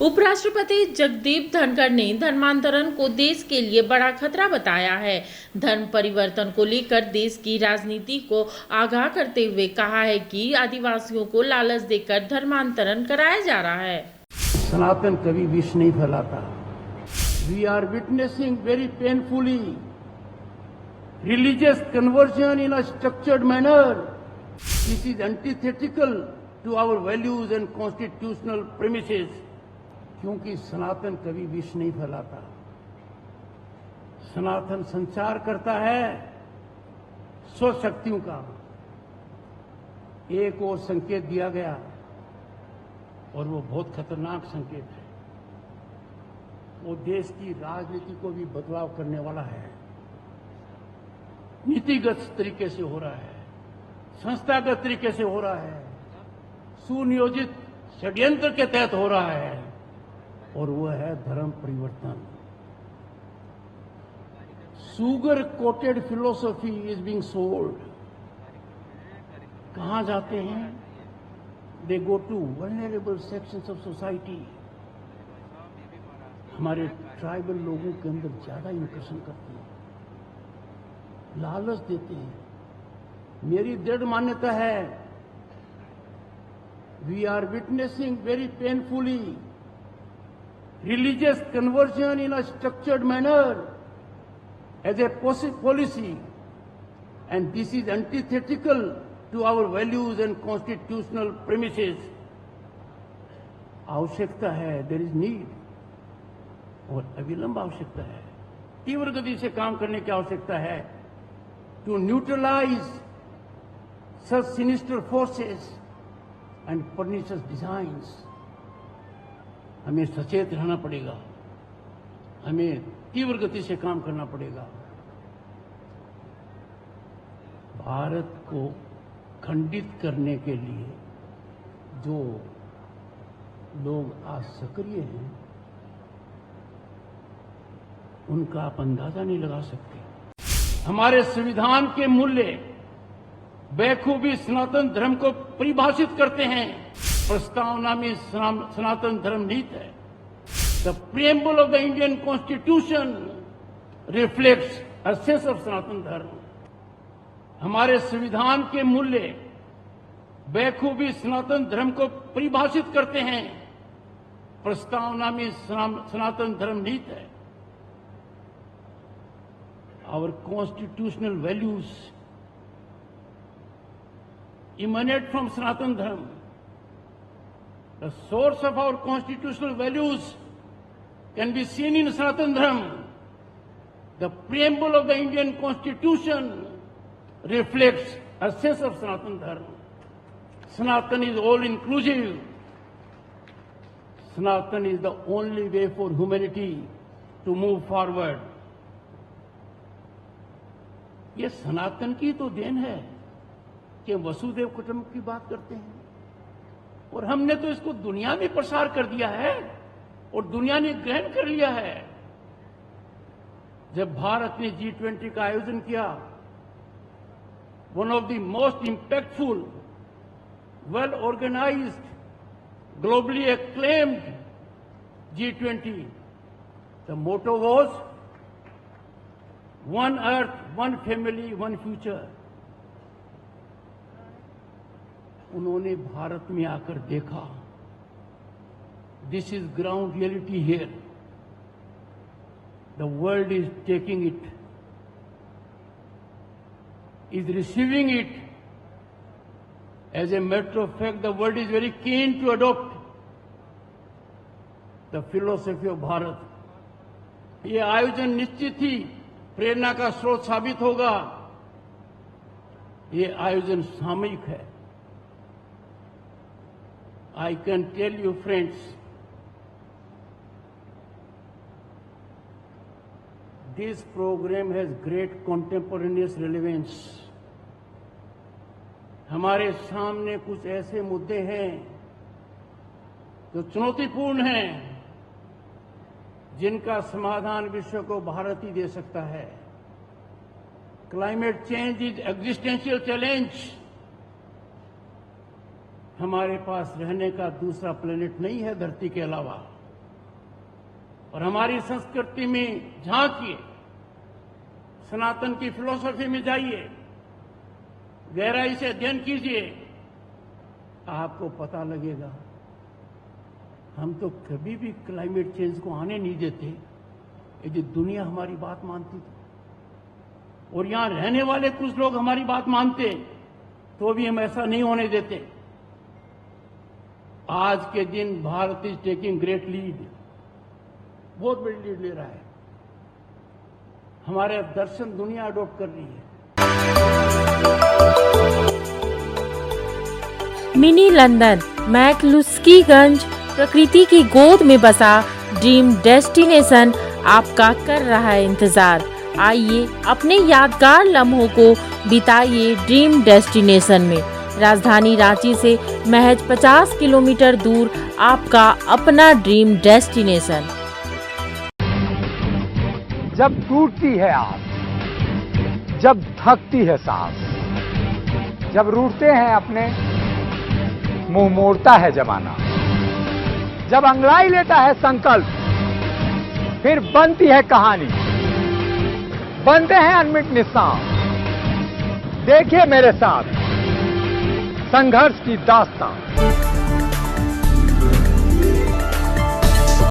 उपराष्ट्रपति जगदीप धनखड़ ने धर्मांतरण को देश के लिए बड़ा खतरा बताया है। धर्म परिवर्तन को लेकर देश की राजनीति को आगाह करते हुए कहा है कि आदिवासियों को लालच देकर धर्मांतरण कराया जा रहा है। सनातन कभी विष नहीं फैलाता। We are witnessing very painfully religious conversion in a structured manner. This is antithetical to our values and constitutional premises. क्योंकि सनातन कभी विष नहीं फैलाता। सनातन संचार करता है स्वशक्तियों का। एक और संकेत दिया गया और वो बहुत खतरनाक संकेत है। वो देश की राजनीति को भी बदलाव करने वाला है। नीतिगत तरीके से हो रहा है, संस्थागत तरीके से हो रहा है, सुनियोजित षड्यंत्र के तहत हो रहा है और वह है धर्म परिवर्तन। Sugar coated philosophy is being sold. कहां जाते हैं? They go to vulnerable sections of society. हमारे ट्राइबल लोगों के अंदर ज्यादा इंप्रेशन करते हैं, लालच देते हैं। मेरी दृढ़ मान्यता है we are witnessing very painfully religious conversion in a structured manner as a policy, and this is antithetical to our values and constitutional premises. आवश्यकता है, there is need, और अविलंब आवश्यकता है, तीव्र गति से काम करने की आवश्यकता है to neutralize such sinister forces and pernicious designs. हमें सचेत रहना पड़ेगा, हमें तीव्र गति से काम करना पड़ेगा। भारत को खंडित करने के लिए जो लोग आज सक्रिय हैं, उनका आप अंदाजा नहीं लगा सकते। हमारे संविधान के मूल्य बेखूबी सनातन धर्म को परिभाषित करते हैं। प्रस्तावना में सनातन धर्म नीत है। The preamble of the Indian constitution reflects a sense of Sanatan Dharma. हमारे संविधान के मूल्य बेखूबी सनातन धर्म को परिभाषित करते हैं। प्रस्तावना में सनातन धर्म नीत है। Our constitutional values emanate from Sanatan Dharma. The source of our constitutional values can be seen in Sanatan Dharma. The preamble of the Indian Constitution reflects a sense of Sanatan Dharma. Sanatan is all-inclusive. Sanatan is the only way for humanity to move forward. ये सनातन की तो then है कि वसुदेव कुटुंब की बात करते हैं, और हमने तो इसको दुनिया में प्रसार कर दिया है और दुनिया ने ग्रहण कर लिया है। जब भारत ने G20 का आयोजन किया, one of the most impactful, well organised, globally acclaimed G20, the motto was one earth, one family, one future. उन्होंने भारत में आकर देखा, this is ground reality here, the world is taking it, is receiving it. As a matter of fact, the world is very keen to adopt the philosophy of Bharat. ये आयोजन निश्चित ही प्रेरणा का स्रोत साबित होगा। ये आयोजन सामयिक है। I can tell you, friends, this program has great contemporaneous relevance. हमारे सामने कुछ ऐसे मुद्दे हैं जो चुनौतीपूर्ण हैं, जिनका समाधान विश्व को भारत ही दे सकता है। Climate change is existential challenge. हमारे पास रहने का दूसरा प्लेनेट नहीं है धरती के अलावा। और हमारी संस्कृति में झांकिए, सनातन की फिलॉसफी में जाइए, गहराई से अध्ययन कीजिए, आपको पता लगेगा हम तो कभी भी क्लाइमेट चेंज को आने नहीं देते यदि दुनिया हमारी बात मानती तो। और यहां रहने वाले कुछ लोग हमारी बात मानते तो भी हम ऐसा नहीं होने देते। आज के दिन Bharat is taking great lead, बहुत बड़ी लीड ले रहा है। हमारे दर्शन दुनिया अडॉप्ट कर रही है। मिनी लंदन मैक्लुस्कीगंज प्रकृति की गोद में बसा ड्रीम डेस्टिनेशन आपका कर रहा है इंतजार। आइए अपने यादगार लम्हों को बिताइए ड्रीम डेस्टिनेशन में। राजधानी रांची से महज 50 किलोमीटर दूर आपका अपना ड्रीम डेस्टिनेशन। जब टूटती है आस, जब थकती है सांस, जब रूठते हैं अपने, मुंह मोड़ता है जमाना, जब अंगड़ाई लेता है संकल्प, फिर बनती है कहानी, बनते हैं अनमिट निशान। देखिए मेरे साथ संघर्ष की दास्तान।